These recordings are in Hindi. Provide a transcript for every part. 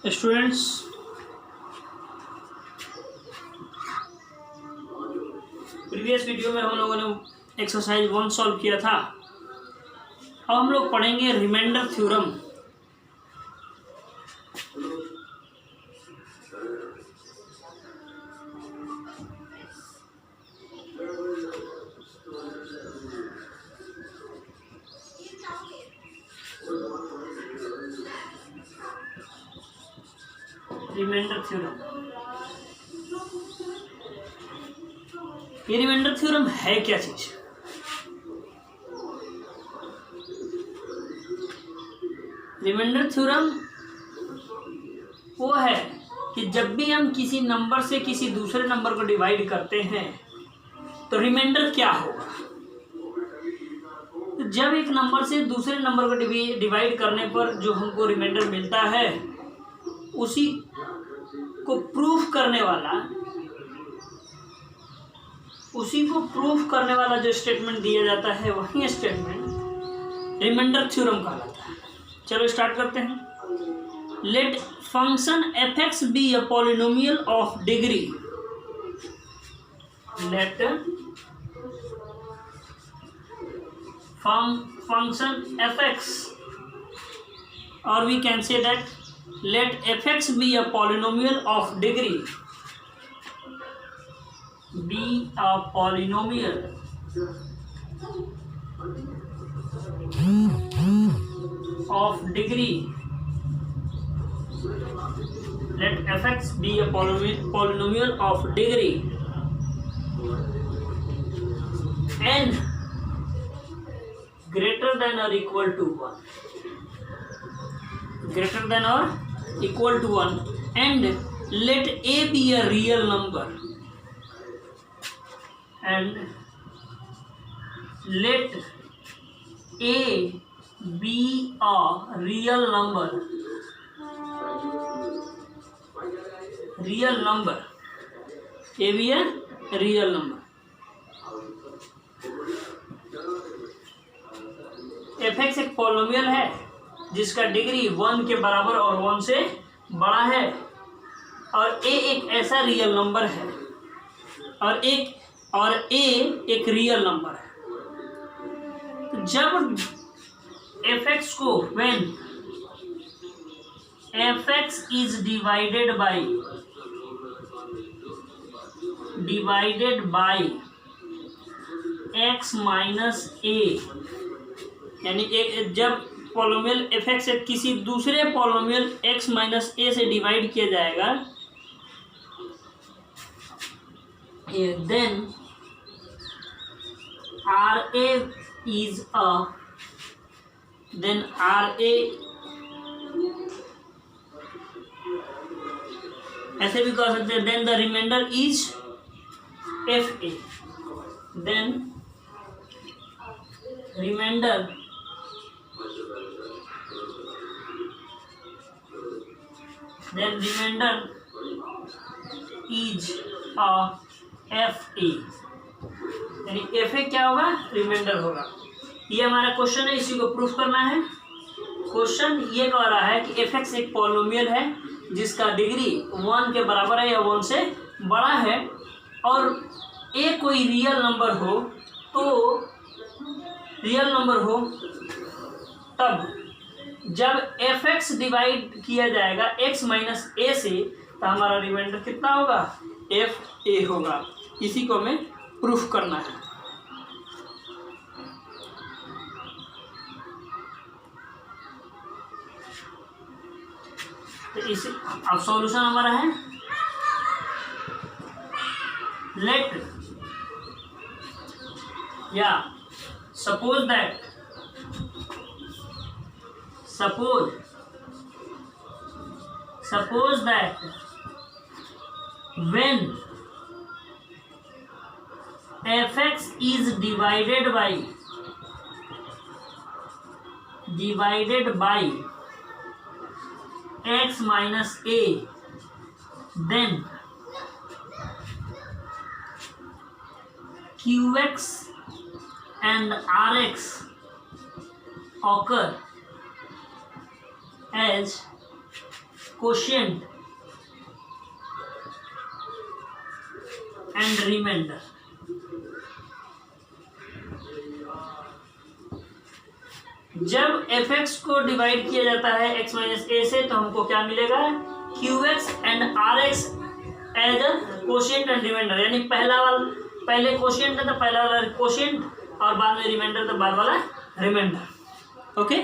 स्टूडेंट्स, प्रीवियस वीडियो में हम लोगों ने एक्सरसाइज 1 सॉल्व किया था। अब हम लोग पढ़ेंगे रिमाइंडर थ्योरम। रिमाइंडर थ्योरम, ये रिमाइंडर थ्योरम है क्या चीज? रिमाइंडर थ्योरम वो है कि जब भी हम किसी नंबर से किसी दूसरे नंबर को डिवाइड करते हैं तो रिमाइंडर क्या होगा। तो जब एक नंबर से दूसरे नंबर को डिवाइड करने पर जो हमको रिमाइंडर मिलता है उसी को प्रूफ करने वाला जो स्टेटमेंट दिया जाता है वही स्टेटमेंट रिमाइंडर थ्योरम कहलाता है। चलो स्टार्ट करते हैं। Let function F X be a polynomial of degree. Let function F X, और we can say that let f(x) be a polynomial of degree, be a polynomial of degree. Let f(x) be a polynomial of degree n greater than or equal to 1, greater than or equal to 1, and let a be a real number, and let a be a real number, a be a real number. f(x) एक पॉलिनोमियल है जिसका डिग्री 1 के बराबर और 1 से बड़ा है, और a एक ऐसा रियल नंबर है, और a एक रियल नंबर है। तो जब f(x) को when f(x) is divided by x minus a, यानी जब पॉलिनोमियल f(x) से किसी दूसरे पॉलिनोमियल x माइनस a से डिवाइड किया जाएगा, देन ऐसे भी कह सकते हैं, then the remainder is fa, then remainder is fa, यानी fa क्या होगा? रिमाइंडर होगा। ये हमारा क्वेश्चन है, इसी को प्रूफ करना है। क्वेश्चन ये कह रहा है कि f(x) एक पॉलिनोमियल है जिसका डिग्री 1 के बराबर है या 1 से बड़ा है, और a कोई रियल नंबर हो, तो तब जब f(x) डिवाइड किया जाएगा x माइनस a से, तो हमारा रिमाइंडर कितना होगा? fa होगा। इसी को हमें प्रूफ करना है। तो इस अब सॉल्यूशन हमारा है, लेट या suppose that when f(x) is divided by x minus a, then qx and rx occur as quotient and remainder. जब fx को डिवाइड किया जाता है x माइनस ए से तो हमको क्या मिलेगा, qx and rx as a quotient and remainder. यानी पहले क्वोशिएंट है तो पहला वाला क्वोशिएंट और बाद में रिमाइंडर तो बाद वाला रिमाइंडर। ओके,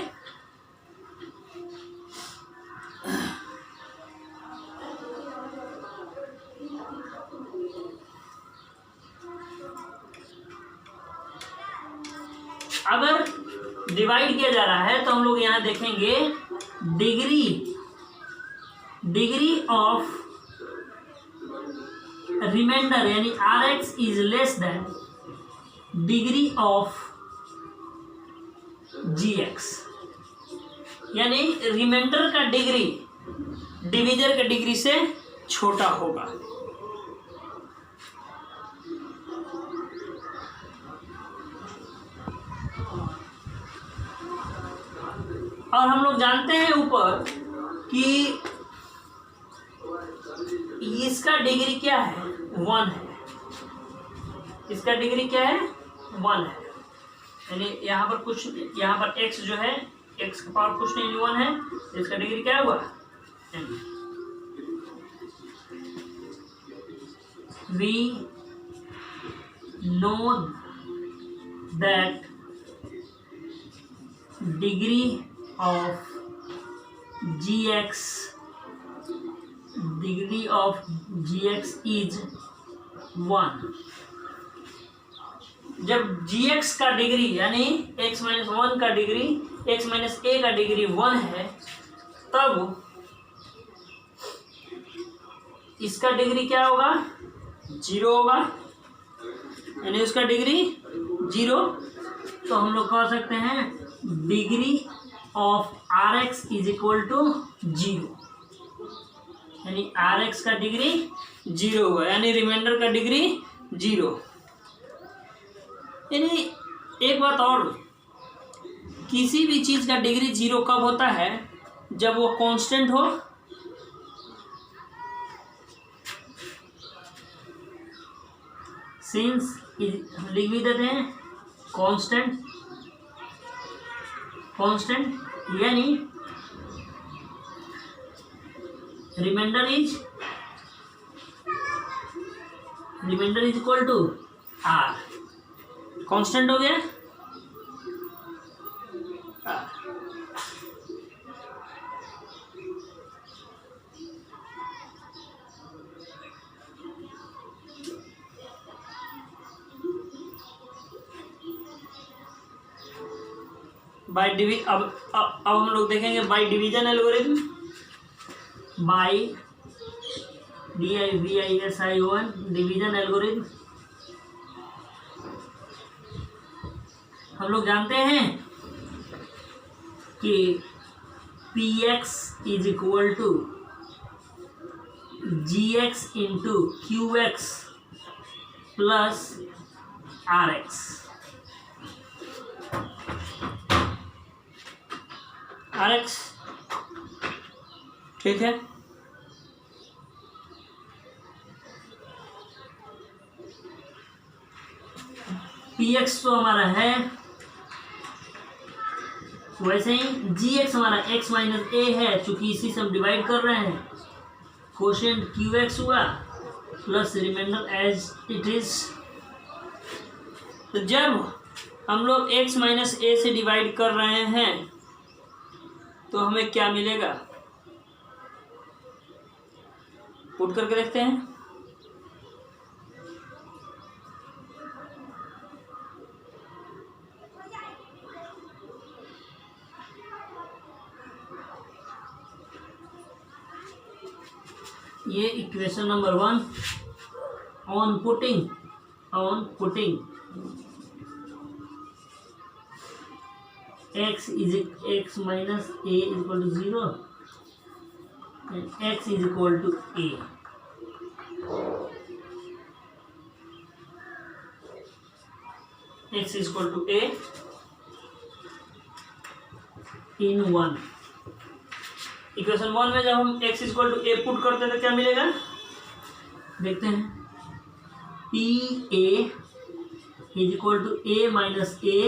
अगर डिवाइड किया जा रहा है तो हम लोग यहां देखेंगे डिग्री ऑफ रिमाइंडर यानी Rx is less than degree of Gx। यानी रिमाइंडर का डिग्री डिवीजर का डिग्री से छोटा होगा। और हम लोग जानते हैं ऊपर कि इसका डिग्री क्या है, 1 है। इसका डिग्री क्या है, 1 है। यानी यहाँ पर x जो है, x का पावर कुछ नहीं 1 है, इसका डिग्री क्या हुआ, we know that degree of gx is 1। जब gx का डिग्री यानी x माइनस 1 का डिग्री x माइनस ए का डिग्री 1 है, तब इसका डिग्री क्या होगा, 0 होगा। यानी उसका डिग्री 0, तो हम लोग कह सकते हैं degree of Rx is equal to 0। यानी Rx का डिग्री 0 हुआ, यानी रिमाइंडर का डिग्री 0। यानी एक बात और, किसी भी चीज़ का डिग्री 0 कब होता है, जब वो कांस्टेंट हो। सिंस लिख भी देते हैं कांस्टेंट यानी remainder is equal to R। Constant हो गया R। बाय अब हम लोग देखेंगे by division algorithm, by DIVISION division algorithm. हम लोग जानते हैं कि PX is equal to GX into QX plus RX। RX ठीक है। PX तो हमारा है, वैसे ही GX हमारा x माइनस ए है, चूंकि इसी से हम डिवाइड कर रहे हैं। क्वोशिएंट QX हुआ plus remainder as it is. तो जब हम लोग x माइनस ए से डिवाइड कर रहे हैं तो हमें क्या मिलेगा, पुट करके देखते हैं। ये equation number 1। On putting x minus A is equal to 0 and x is equal to a। x is equal to a in 1। Equation 1 में जब हम x equal to A put करते हैं तो क्या मिलेगा, देखते हैं। P A is equal to A minus A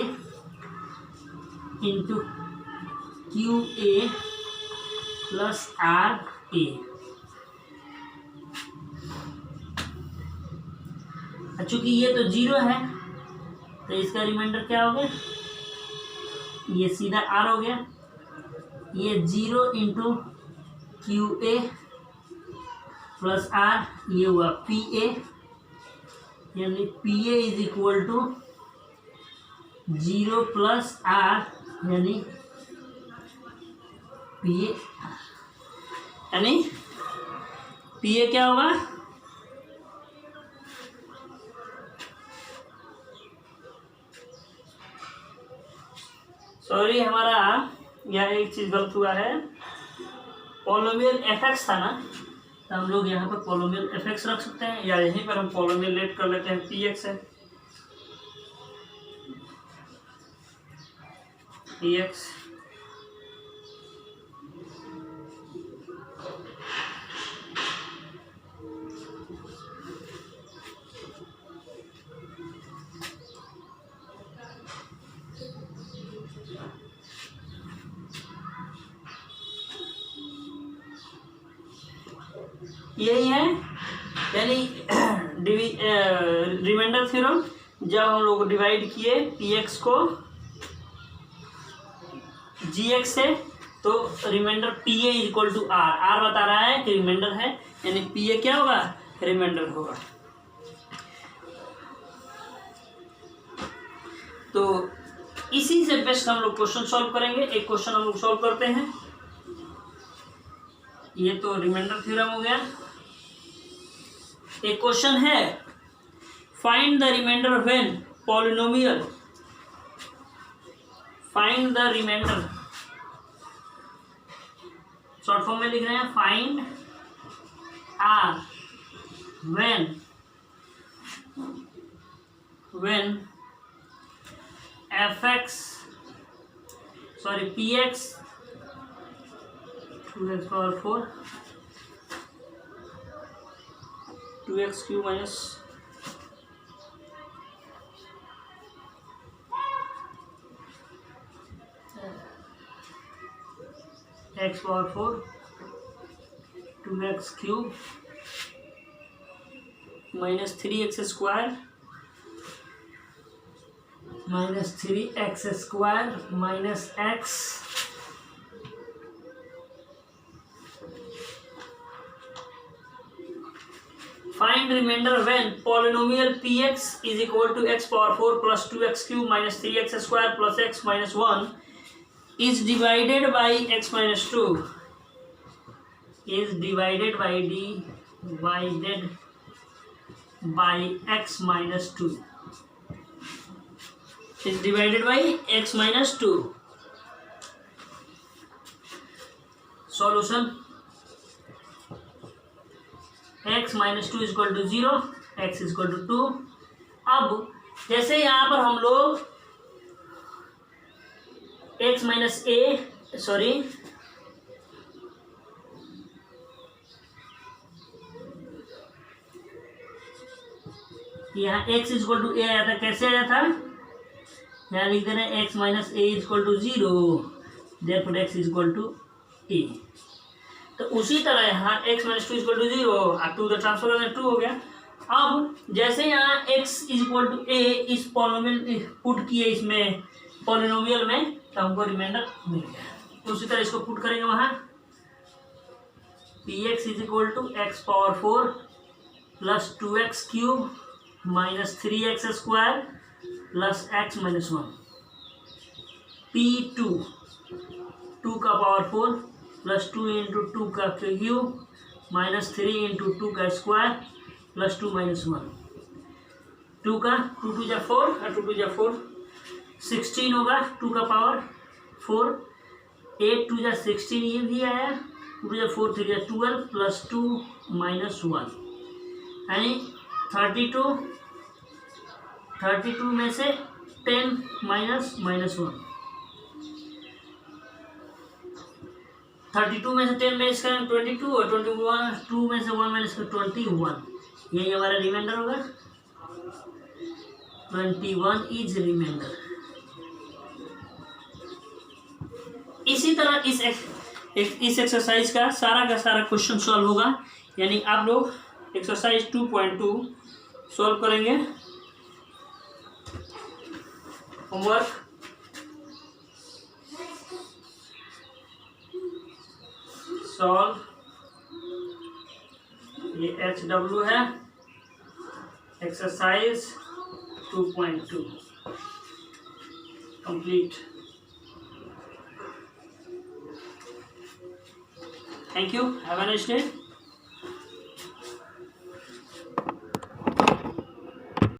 into Q A plus R A. चूंकि ये तो 0 है तो इसका रिमाइंडर क्या हो गया, ये सीधा आर हो गया। ये 0 into Q A plus R, ये हुआ पी ए, यानी P A is equal to 0 plus R यानी पी ए, यानी पी ए क्या होगा, सॉरी हमारा यहाँ एक चीज़ गलत हुआ है, पॉलिनोमियल एफएक्स था ना, तो हम लोग यहाँ पर पॉलिनोमियल एफएक्स रख सकते हैं, या यहीं पर हम पॉलिनोमियल लेट कर लेते हैं, पी एक्स है, पी एक्स यही है, यानी रिमाइंडर थ्योरम। जब हम लोग डिवाइड किए पी एक्स को जी एक्स से, तो remainder P A equal to R, R बता रहा है कि रिमाइंडर है, यानी पी ए क्या होगा, रिमाइंडर होगा। तो इसी से बेस्ट हम लोग क्वेश्चन सॉल्व करेंगे। एक क्वेश्चन हम लोग सॉल्व करते हैं, ये तो रिमाइंडर थ्योरम हो गया। एक क्वेश्चन है, find the remainder when polynomial, find the remainder, short form में लिख रहे हैं, find R when F X sorry P X 2x power 4 2x cube minus x power 4 2x cube minus 3x square minus 3x square minus x Find remainder when polynomial px is equal to x power 4 plus 2x cube minus 3x square plus x minus 1 is divided by x minus 2 is divided by x minus 2 is divided by x minus 2. Solution x minus 2 equal to 0, x equal to 2। अब जैसे यहाँ पर हम लोग x माइनस ए सॉरी यहाँ x इक्वल टू ए आया था, कैसे आया था, यहाँ लिख दे रहे हैं x minus A equal to 0, therefore x equal to A. तो उसी तरह यहाँ x माइनस 2 इक्वल टू 0 और 2 द ट्रांसफर में 2 हो गया। अब जैसे यहाँ x इक्वल टू ए इस पॉलिनोमियल पुट किए इसमें पॉलिनोमियल में, तो हमको रिमाइंडर मिल गया। उसी तरह इसको पुट करेंगे वहाँ, P X is equal to X power 4 plus 2x cube minus 3x square plus x minus 1, P2 2 का पावर 4 प्लस 2 इंटू 2 का क्यूब माइनस 3 इंटू 2 का स्क्वायर प्लस 2 माइनस 1, 2 का 2 टू जा 4 और 2 टू जा 4 16 होगा, 2 का पावर 4, 8 टू जा 16 ये भी आया, 2 टू जा 4 3 जा 12 प्लस 2 माइनस 1, यानी 32 में से 10 माइनस 1, 32 में से 10 माइनस करें 22 और 22 में से 1 माइनस करें 21, यही हमारा रिमाइंडर होगा। 21 इज रिमाइंडर। इसी तरह इस एक्सरसाइज का सारा क्वेश्चन सॉल्व होगा, यानी आप लोग एक्सरसाइज 2.2 सॉल्व करेंगे। होमवर्क सॉल्व, ये HW है, exercise 2.2 complete. Thank you, have a nice day.